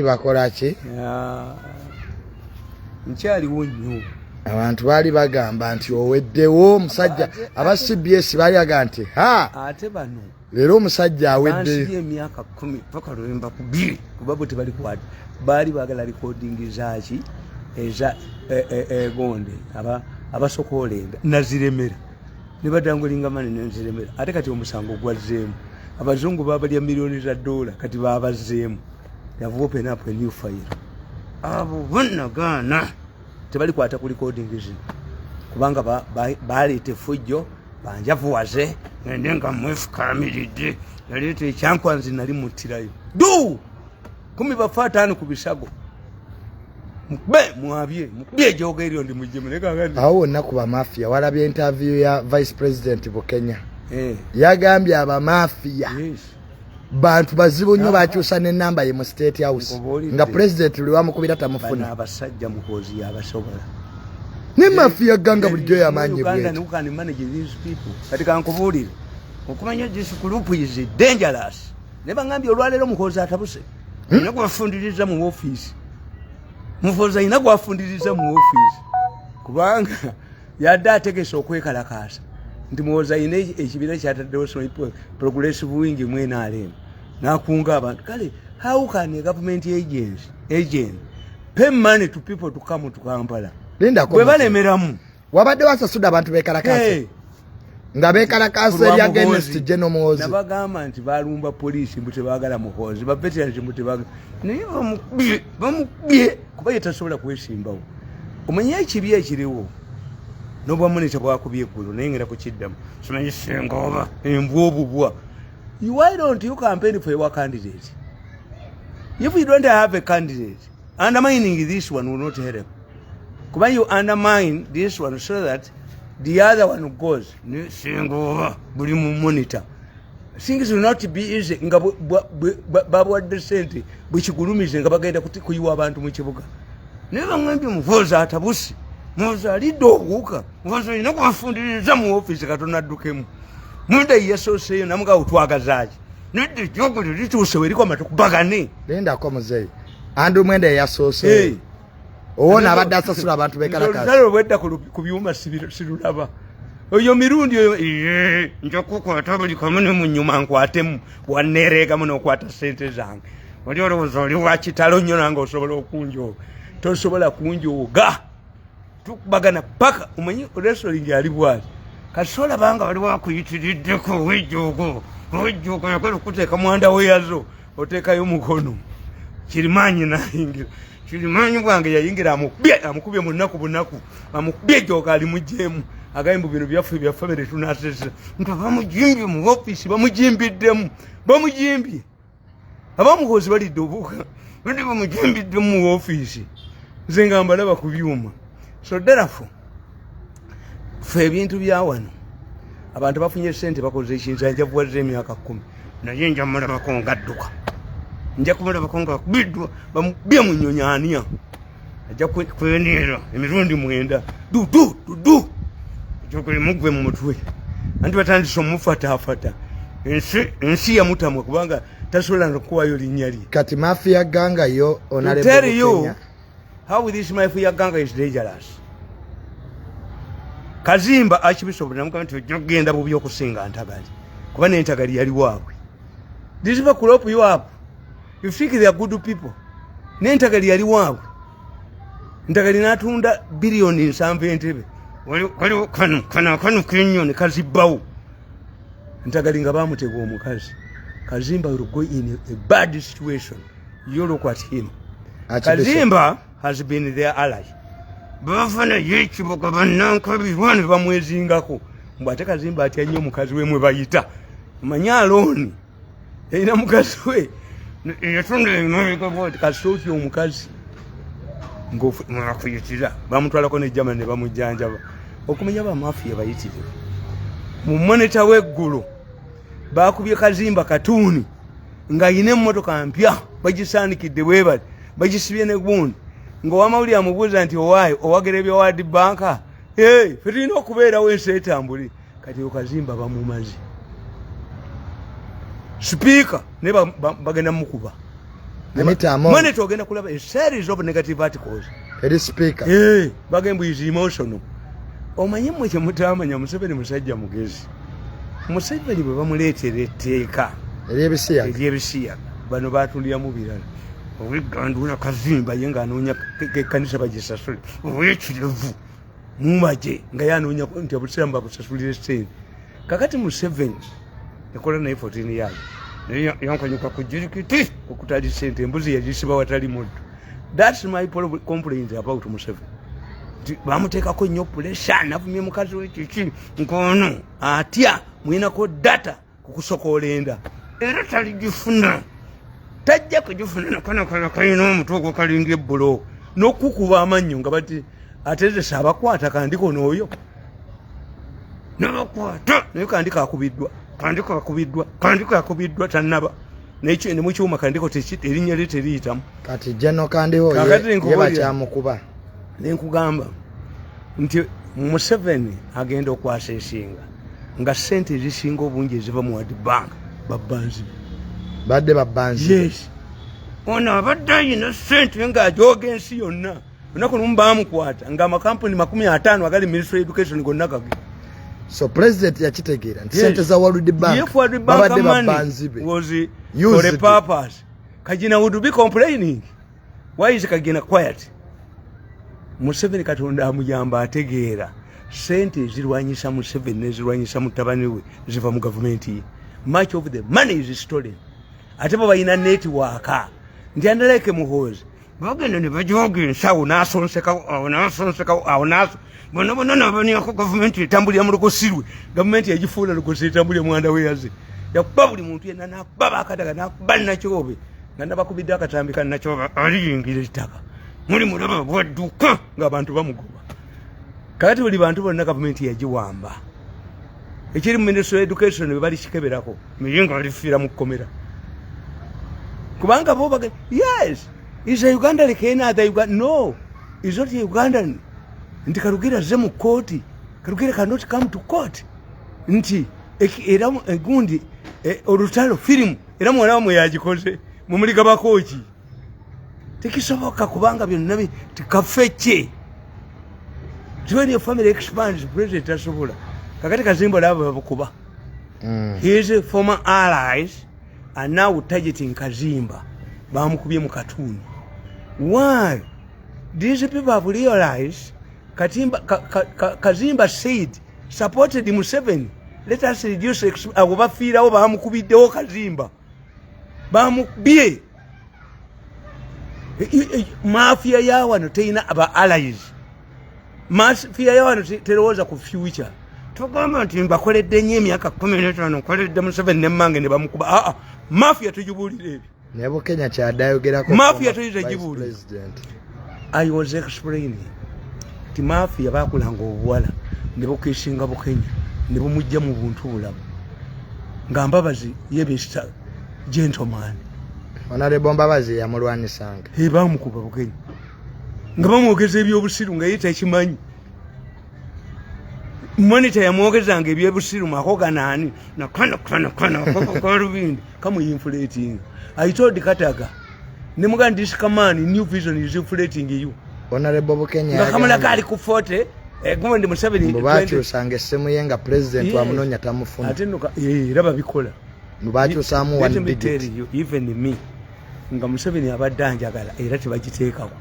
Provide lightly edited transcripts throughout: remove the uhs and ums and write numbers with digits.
bakola ki? Nkyaliwo nnyo. Abantu baali bagamba nti oweddewo omusajja aba CBS baali baga nti ate bano leero omusajja awedde emyaka 10 paka lwemba ku 2 kuba bwe tebali kwad baali bagala recording zaaki eza gonde abasokolenga naziremera ne badangulinga mani naziremera ate kati omusango gwazzeemu abazungu babalya milioni za dola kati babazzeemu yavuga open up a new file abo bonnagana tebali kwata ku recording zino kubanga baleete fujjo banjavuwaze ngende nga mwefukaamiridde yaleeta ekyankwanzi nali muttirayo du 10 bafa 5 ku bisago mwabye ejoga eryo ndi mujjemu awo wonna ku bamafiya walabye interview ya vice president bu Kenya yagambye abamafiya bantu bazibu nnyo bakyusa n'ennamba ye mu state house nga president lwe bamukubira tamufuna abasajja Muhoozi yabasobola ne mafiya ganga bulijjo y'amaanyi bwe kati kankubuulire okumanya this group is dangerous ne bangambye olwaleero Muhoozi atabuse ina gwafundiriza mu office Muhoozi ina gwafundiriza mu office kubanga yadde ategese okwekalakaasa nti Muhoozi ina ekibira kyataddewo progressive wing mwena alema nakunga abantu kale how can a government agent pay money to people to come to Kampala linda ko balemeramu wabadde wasasuda abantu bekalakasa nga bekalakasa ya against General Muhoozi nabagamba nti balumba police mbute bagala Muhoozi ba veterans mbute bagala naye bamubye kuba yetasobola kwesimbawo omanya ekibi ekiriwo noba munita bwakubye eggulu naye ngera kukiddamu simanyi senga oba embwobubwa why don't you campaign for your candidate? If you don't have a candidate, undermining this one will not help. When you undermine this one so that the other one goes, monitor. Things will not be easy. Babu decent, which Gurumis and Gabagada Kutiku abantu Muchibuka. Never mind Muhoozi atabusi. Muhoozi lido wuka. Muhoozi ino funding some office katona dukem. Munda yeso seyo namuga utwagazaji nidi jogo lituuse weriko matukubagane lenda ko muzeyi andu mwenda yasose owona abadde asasula abantu bekalakasa zalo wedda ku byuma sirulaba oyo mirundi oyo njokukwata buli kamune mu nyuma nkwatemu wanereka muno kwata sente zange oli olowooza oli wakitalo nnyo nange osobola okunjoga tosobola kunjoga tukubagana paka umanyi wrestling ali bwati kasola banga bali wakuyitiriddeko wejjogo yakola okuteeka mwanda weyazo oteekayo mukono kirimanyi nayingira kirimanyi bwange yayingira amukubye mu nnaku bunaku amukubye ejjoga ali mujjeemu agayimbu bino byaffe byaffe tunasesa nti bamujimbye mu ofisi bamujimbiddemu bamujimbye abamuhoozi balidde obuuka bandi bamujimbiddemu mu ofisi nze nga mbalaba ku byuma so therefore fe ebintu bya wano abantu bafunye sente bakoze ekintu njavuwaze emyaka 10 naye njamulabako ngadduka nja kumulabako nga kubiddwa bamubye mu nnyonyania ajja kwenera emirundi 9 dudu ekyokola mugwe mu mutwe anti batandise omufataafata ensi yamutamwa kubanga tasobola nokuwayo linnya lye kati mafiya ganga yo tell you how this mafiya ganga is dangerous. Kazimba akibisobola namugamba nti ojja kugenda bubi okusinga Ntagali kuba n'Entagali yali waabwe. These people crop you up. You think they are good people. N'Entagali yali waabwe. Ntagali n'atunda billioni 7 Entebbe. Waliwo kano k'ennyoni kazibbawo. Ntagali nga bamutega omukazi. Kazimba will go in a bad situation. You look at him. Kazimba has been their ally. Bafana yekibuka bannankabi bamwezingako mbate Kazimba atya nnyo mukazi we mwe bayita manya aloni erina mukazi we yatunda emabega bwoti kasooki omukazi ng'akuyitira bamutwalako ne Germany ne bamujjanjaba okumenya bamafiya bayitire mu moneta w'eggulu bakubye Kazimba katuuni ng'ayina emmotoka mpya bagisaanikidde bwebali bagisibye ne gundi ng'owamawulire amubuuza nti owaayo owagera ebya World Bank fe tulina okubeerawo ensi etambule kati Kazimba bamumaze sipiika ne bagenda mukuba Mwene togenda kulaba a series of negative articles. Eri speaker. Bagembu is emotional. Omanyi mwe kye mutamanya Museveni musajja mugezi. Museveni bwe bamuleetera etteeka. Eryebisiyaga. Bano baatulira mu birala. Owegandula kazimba ye ng'anoonya ekkanisa bagisasule. Ow'ekirevu mumaje nga yanoonya nti abusiramu babusasulire ssente. Kakati Museveni ekola naye 14 years. Yankanyuka ku jirikiti okutali ssente embuzi yagisiba watali muddu. That's my complaint about Museveni. Bamuteekako nnyo pressure navumye mukazi w'ekiki nkono atya mwinako data kukusokoola enda era taligifuna tajja kugifuna nakana kalina omutwe ogwo kalinga ebbulo n'okukuba amannyo nga bati atezesa abakwata kandiko n'oyo n'abakwata naye kandiko akubiddwa tannaba nekyo ne mukyuma kandiko erinnya lye teriyitamu kati jeno kandiho ye bakyamukuba nenkugamba nti Museveni agenda okwaseesinga nga ssente ezisinga obungi eziva mu World Bank babbanzi. Yes. Ono abadde ayina ssente ng'ajooga ensi yonna olunaku lumu baamukwata ng'amakampuni 50 agali Ministry of Education gonna gage. So president yakitegeera nti ssente za World Bank babadde babbanzi be was for a purpose. Kajina would be complaining. Why is Kagina quiet? Museveni katonda amuyamba ategeera ssente zirwanyisa Museveni nezirwanyisa mutabani we ziva mu gavumenti. Much of the money is stolen. Ate bo balina network nti andaleke Muhoozi bagenda ne bajooga ensawo n'asonseka bona nabaniako gavumenti etambulira mu lugosirwe gavumenti yagifuula lugosi etambulira mwanda weyaze yakuba buli muntu yenna nakubaba akadaga nakuba nakyobe nga nabakubidde akatambi kannakyoba aliyingira ettaka muli mulaba bwadduka ng'abantu bamugoba kakati buli bantu bonna gavumenti yagiwamba ekiri mu Ministry of Education bwe bali kikeberako miyinga alifiira mu kkomera kubanga bo baga yes is a Uganda like any other Uganda. No, is not a Ugandan. Nti Karugira ze mu court. Karugira cannot come to court. Nti era gundi olutalo film era mwana wamwe yagikoze mumuliga bakochi. Tekisoboka kubanga byonna tikafeche. When your family expands, president asobola. Kakati Kazimba laba bakuba. His former allies are now targeting Kazimba. Bamukubye mu katuni. Why? These people have realized Kazimba said, supported Museveni. Let us reduce abafiirawo bamukubiddewo Kazimba. Bamukubye. Mafiya ya wano teina aba allies. Mafiya ya wano terowooza ku future. Tugamba nti mbakoledde nnyo emyaka 15 nkoledde Museveni nemmange ne bamukuba. Mafiya tujubulire ebyo. Nebo Kenya kyadayogerako Mafia tuyize jibuli. I was explaining. Ti Mafia bakulanga obuwala nebo kishinga Bukenya nebo mujja mu buntu bulamu. Ngambabazi yebista gentleman. Honorable Mbabazi yamulwanisanga. Bamukuba Bukenya. Ngabamwogeza ebyobusiru nga yita ekimanyi. Monitor yamwogezanga ebyobusiru makoga nani na kana korubindi kamuyinflating. I told Kataga, Nemugan this command, new vision is inflating you. Honorable Kenya. Nakamala Kali Kufote, a woman Museveni. Mubachu sang a semi-younger president wa Munonya Tamufuna. I didn't know Rabba Bicola. Mubachu Samu, let me tell you, even me. Museveni about Danjagala, a rat take out.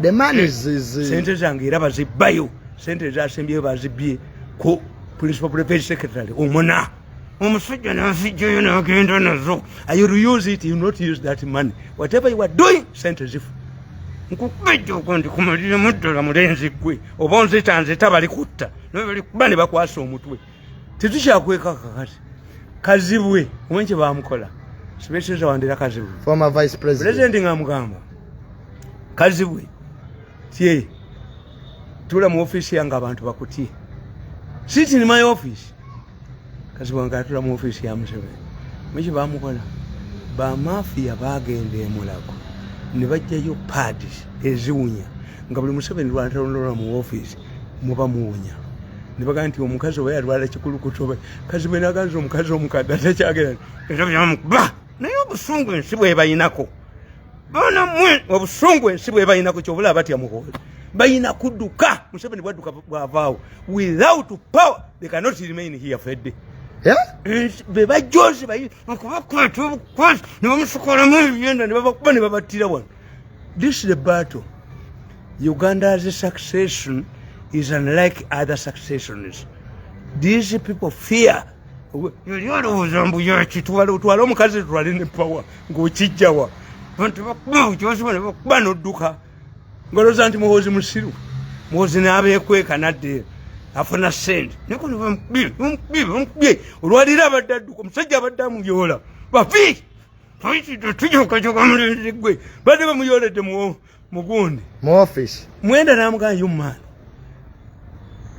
The man is Centers and Rabazi Bayo, Centers Assembly of Azibi, Co, Police Prefect Secretary, Omona. Are you use it, you not use that money. Whatever you are doing, send as if. Nkukubejo kondi kumalira muddola mulenzi gwe obonze tanze tabali kutta nobali kubane bakwaso omutwe tetushakweka kakati kazibwe omwenche bamukola special wandira kazibwe former vice president ngamugamba kazibwe tie tula mu office yanga abantu bakutie sit in my office kazibwe ngatula mu office ya Museveni mwenche bamukola ba mafia bagende mulako ne bajjayo pads eziwunya nga buli Museveni lwantalola mu office muba muwunya ne baga nti omukazi oba yalwala kikulukuto kazi bwe naganza omukazi omukadde atakyagera era byamukuba naye obusungu ensi bwe bayinako bana mwe obusungu ensi bwe balina ku kyobula batya Muhoozi balina kudduka Museveni bwadduka bwavaawo without power they cannot remain here fedde be bajozi okubakwata obukwasi ne bamusokolamu ebyenda ne babakuba ne babattira wano. This is the battle. Uganda's succession is unlike other successions. These people fear. Yolowooza mbu yakitwala omukazi tutwale ne power ng'okijjawa bantu bakuba okyoziba ne bakuba n'odduka ng'olowooza nti Muhoozi musiru. Muhoozi n'abeekweka nadde afuna sente neko ne bamukubye olwalira abadde adduka omusajja abadde amuyoola bafi tujokajoka mulenzi gwe badde bamuyooledde mugundi mu office mwenda n'amugamba yomaani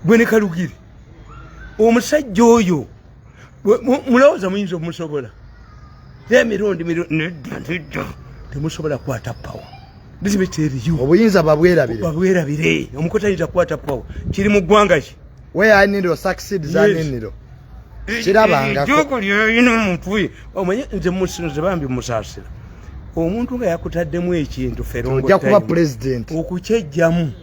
gwe ne Kalugiri omusajja oyo mulowooza muyinza okumusobola emirundi nedda temusobola kukwata pawa disibetteriyo obuyinza babwerabire omukozi ayinza kukwata pawa kiri mu ggwanga ki weyaniro succeed zaniniro kirabangako lyolina omutwe omanye nze musinze bambi musaasira omuntu nga yakutaddemu ekintu ojja kuba president okukyejjamu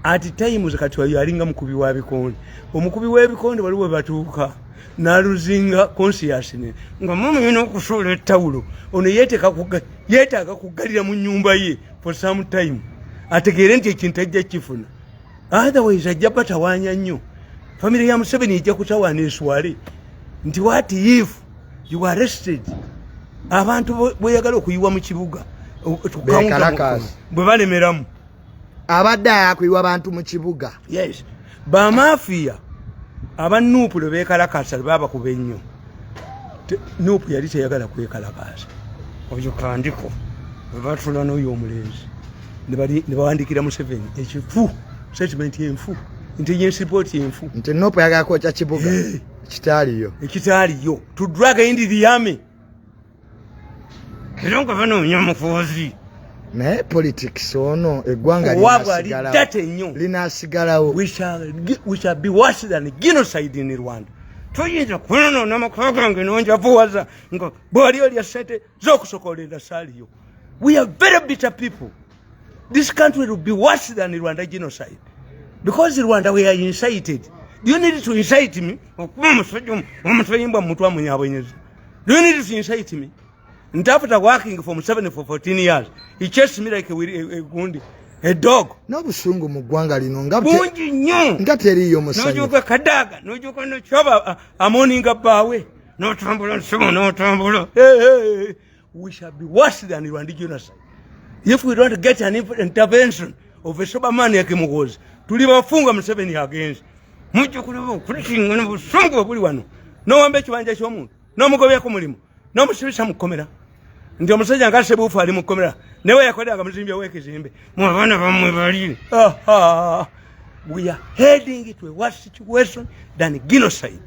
ati times kati yalinga mukubi wa bikonde omukubi w'ebikonde waliwo batuuka n'aluzinga consciousness nga mama yina okusuula ettawulo ono yeetaaga kugalira mu nnyumba ye for some time ategeere nti ekintu ajja kifuna otherwise ajja batawaanya nnyo family ya Museveni ejja kutawaana eswale nti what if you are arrested abantu bweyagala okuyiwa mu kibuga bwe balemeramu abadde akuyiwa abantu mu kibuga yes bamafiya abanuupu lwe beekalakasa babakuba ennyo nuupu yali teyagala kwekalakasa oyo kandiko bwe batula n'oyo omulenzi ne bawandikira Museveni ekifu statement yenfu intelligence report yenfu nti nuupu yagala kwokya kibuga ekitaaliyo to drag into the army era nga banoonya Muhoozi naye politics ono eggwanga linasigalawo we shall be worse than genocide in Rwanda. Toyinza kunoona amakulu gange nonjavuwaza nga bwali olya sente z'okusokolera saaliyo. We are very bitter people. This country will be worse than Rwanda genocide because Rwanda we are incited. Do you need to incite me? Omusajja mutwa munyabwenyezi. Do you need to incite me? And after working for Museveni for 14 years, he chased me like a dog. No busungu mu ggwanga lino bungi nnyo nga teriyo musanyu. Nojoka kadaga, nojoka no choba amoninga bawe. N'otambula nsibo n'otambula. We shall be worse than Rwanda genocide. If we don't get an intervention of a sober man like Muhoozi, tulibafunga Museveni against. Mujja kulaba okulisinga n'obusungu buli wano. N'owamba ekibanja ky'omuntu, n'omugobyako mulimu, n'omusibisa mu kkomera. Nti omusajja nga Sebuufu ali mu kkomera newe yakolera nga muzimbya w'ekizimbe mu abaana bammwe bali. We are heading to a worse situation than genocide.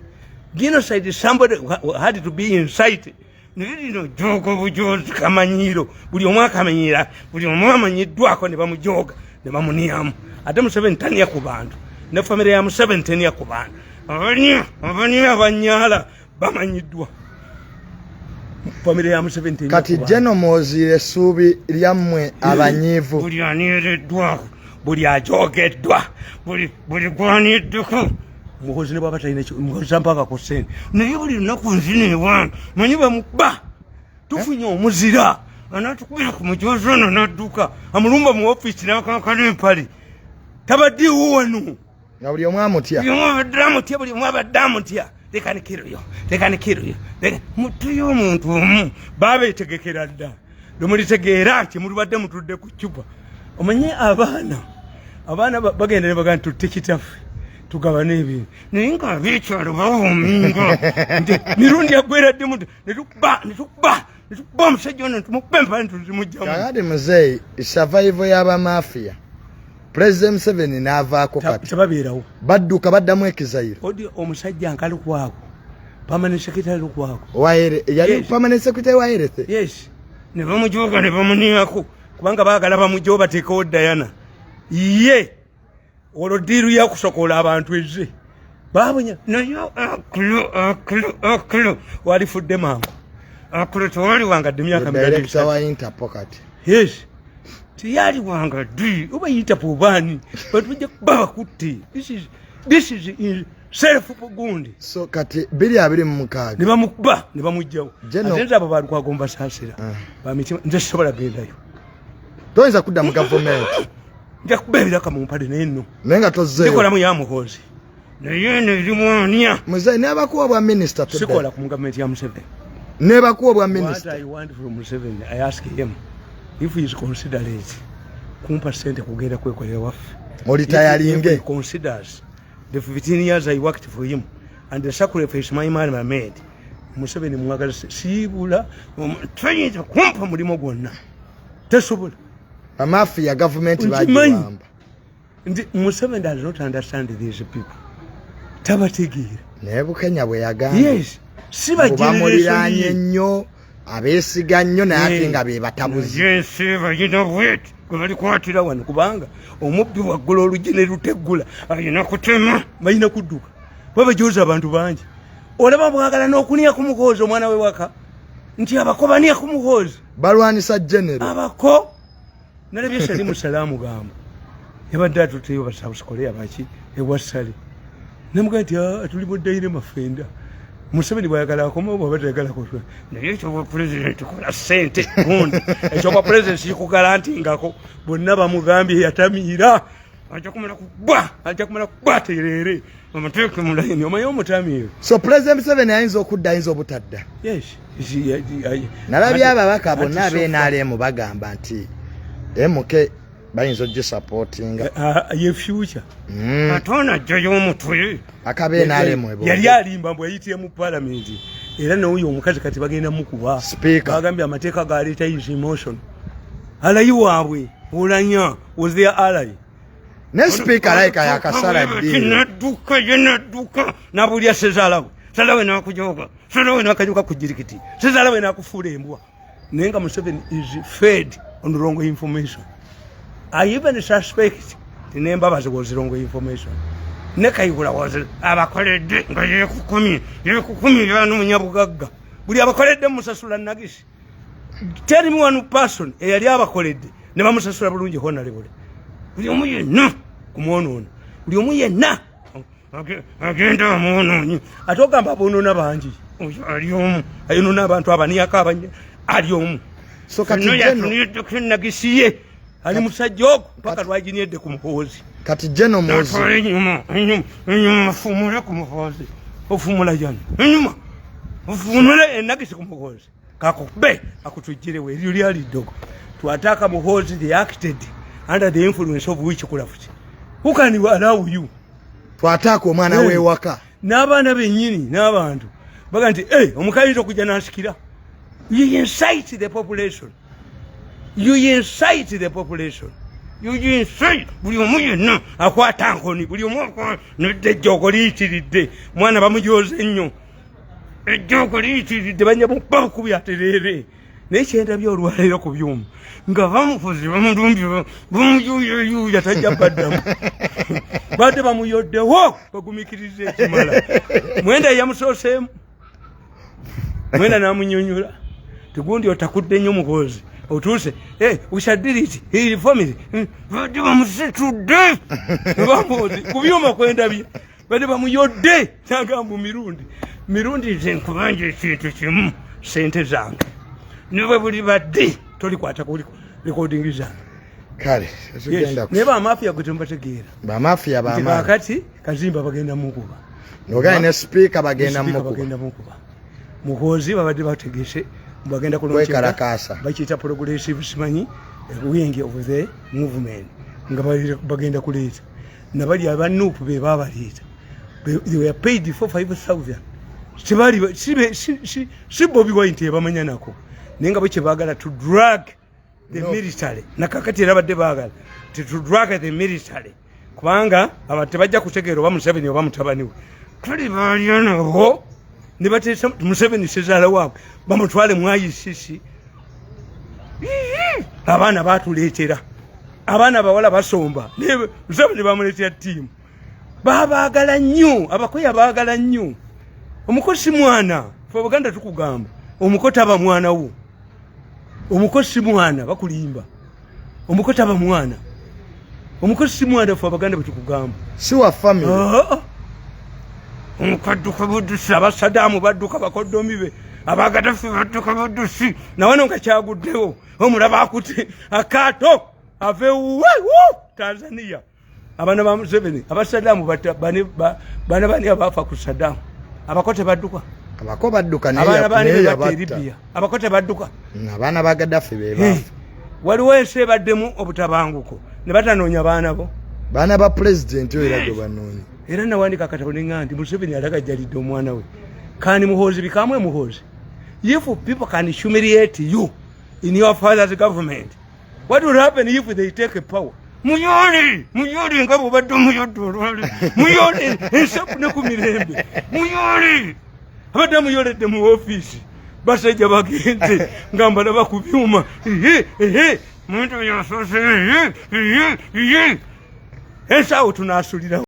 Genocide is somebody who had to be incited. Nilino jogo bujozi kamanyiro buli omu akamanyira buli omu amanyiddwako ne bamujoga ne bamuniyamu ate Museveni taniya ku bantu ne famire ya Museveni taniya ku bantu abani abanyala bamanyiddwa famire ya Museveni taniya kati General Muhoozi essuubi lyammwe abanyiivu buli anireddwa buli ajogeddwa buli gwaniddeko Muhoozi ne baba talina Muhoozi mpaka ku ssente naye buli lunaku nzina ewange manyi bamukuba tufunye omuzira anatukubira ku mujozi ono n'adduka amulumba mu ofiisi n'akankana empale tabaddeewo wano nga buli omu amutya buli omu abadde amutya lekanikiryo mutuyo omuntu omu baabeetegekera dda lwemulitegeera nti mulibadde mutudde ku ccupa omanye abaana bagenda ne bagamba tutte kitaffe tugabane ebintu naye nga abeekyalo bawoominga nti mirundi agweradde muti netukuba omusajja ono tumukuba empale ntuzimujjamu kakati muzeeyi survival y'abamafiya President Museveni n'avaako kati tebabeerawo badduka baddamu ekizairo odi omusajja nkalukwako permanent secretary lukwako yali permanent secretary wa Health yes ne bamujoga ne bamuniyako kubanga baagala bamujoba bateekawo Diana ye olwo ddiiru yakusokola abantu ezze baabunya nayo akulu walifudde mangu akulu tewali wangadde myaka director wa Interpol kati Yes. Tiyali wanga di oba yita pobani but tujja kuba bakutte. This is in self pogundi. So kati 226 nibamukuba nibamujjawo atenza abo bali kwagomba sasira bamitima nze sobola gendayo toyinza kudda mu government nja kubebera kamu mpade neno nenga tozze sikola mu ya Muhoozi naye ne limwania muze ne bakuwa bwa minister to sikola ku government ya Museveni ne bakuwa bwa minister. What I want from Museveni, I ask him if he is considerate kumpa sente kugenda kwekolera waffe olitayalinge. He considers the 15 years I worked for him and the sacrifice my man made. Museveni mwagala sibula tayinza kumpa mulimo gwonna tesobola amafiya government bajiwamba. Museveni does not understand these people tabategeera ne Bukenya bwe yagamba. Yes sibagiranye nnyo abeesiga nnyo naye ate nga be batabuzi. Yes bagina wet bali kwatira wano kubanga omubbi waggula oluggi ne luteggula ayina kutema bayina kudduka babajoza abantu bangi olaba bwagala n'okunia ku Muhoozi omwana we waka nti abakobania ku Muhoozi balwanisa general abako nalebye Salimu Salaamu gamba yabadde atuteyo basabusikoleya baki ewasale namuga nti atuli muddayire mafenda Museveni bwayagala akoma oba batayagala kotwa naye ekyo bwa president kola sente gundi ekyo bwa president kikugalantingako bonna bamugambye yatamiira ajja kumala kubba terere amateeke mulayini omanyi omutamiiro. So president Museveni ayinza okudda ayinza obutadda. Yes nalabye ababaka bonna ab'NRM bagamba nti MK bayinza ogisupportinga ye future atona ajjayo omutwe akabeNRM ebo yali alimba mbwe yitiye mu parliament era n'oyo omukazi kati bagenda mukuba bagambye amateeka galeeta his emotion alayi waabwe olanya was there alay ne speaker like yakasala ddi nadduka nabulya sezalawe salawe nakujoga salawe nakajuka kujirikiti sezalawe nakufuula embwa naye nga Museveni is fed on the wrong information. I even suspect the name Baba was wrong information. Nekayibula was abakoledde nga yekukumi yanu munyabugaga buli abakoledde musasula nagisi. Tell me one person eyali abakoledde ne bamusasula bulungi honorable. Buli omu yenna kumwonoona buli omu yenna agenda muonoonyi ate ogamba abonoona bangi ali omu ayonoona abantu abaniyako abanya ali omu so kati nagisiye ali musajja ogwo mpaka lwaginiedde ku Muhoozi kati General Muhoozi enyuma fumula ku Muhoozi ofumula jana enyuma ofumula enagisi ku Muhoozi kakube akutujjirewe lyuli ali ddogo twataka Muhoozi they acted under the influence of witchcraft. Who can allow you twataka omwana we waka n'abaana bennyini n'abantu baga nti omukazi okujja n'asikira. You incite the population. You incite the population. You incite buli omu yenna akwata nkoni buli omu nedde ejjoogo liyitiridde mwana bamujoze nnyo ejjoogo liyitiridde banyamubakubi aterere naye kyendabye olwaleero ku byuma nga bamukozi bamudumbye bamuyuyayuya tajja baddamu badde bamuyoddewo bagumikiriza ekimala mwenda yamusooseemu mwenda n'amunyonyola tegundi otakudde nnyo Muhoozi otuuse we shall do it he reformed badde bamusitudde bamuzi ku byuma kwendabye badde bamuyodde nagamba Mirundi nze nkubanja ekintu kimu sente zange niwe buli badde tolikwata ku recording zange kale tugenda ne ba mafiya gwe tembategeera ba mafiya ba mafiya kati kazimba bagenda mukuba nogane ne speaker bagenda mukuba Muhoozi babadde bategese bagenda kuloncheka bakiyita progressive simanyi wing of the movement nga bagenda kuleeta nabali abanupu be babaleeta they were paid for 5,000 sibali si Bobi Wine bamanya nako nenga bwe bagala to drag the military nakakati rabadde bagala to drag the military kubanga abantu bajja kutegeera oba Museveni oba mutabaniwe kali balyanaho ne batesa Museveni sezala waabwe bamutwale mu ICC abaana batuleetera abaana bawala basomba Museveni bamuleetera ttiimu babaagala nnyo abakoya baagala nnyo omukosi mwana fe Buganda tukugamba omukota aba mwana wo omukozi mwana bakulimba omukota aba mwana omukozi mwana fa baganda betukugamba si wa family omukadduka buddusi abasadamu badduka bakoddomibe abagadafi badduka buddusi nawana nga kyaguddewo omulaba akutte akaato ave Tanzania abana ba Museveni abasadamu bani abafa ku Saddam abakote badduka abako badduka ne abana bani batte Libya abakote badduka abana ba Gaddafi beba waliwo ensi ebaddemu obutabanguko ne batanoonya baana bo baana ba president oyo era banoonya era nawandika akatabo nenga nti Museveni alagajjalidde omwana we kani Muhoozi bikamwe Muhoozi. If people can humiliate you in your father's government, what will happen if they take power? Muyoli nga bobadde muyodolwale muyoli ensapu ne ku mirembe muyoli abadde muyoledde mu ofiisi basajja bagenze nga mbalaba ku byuma muntu yasoose ensaawo tunaasulira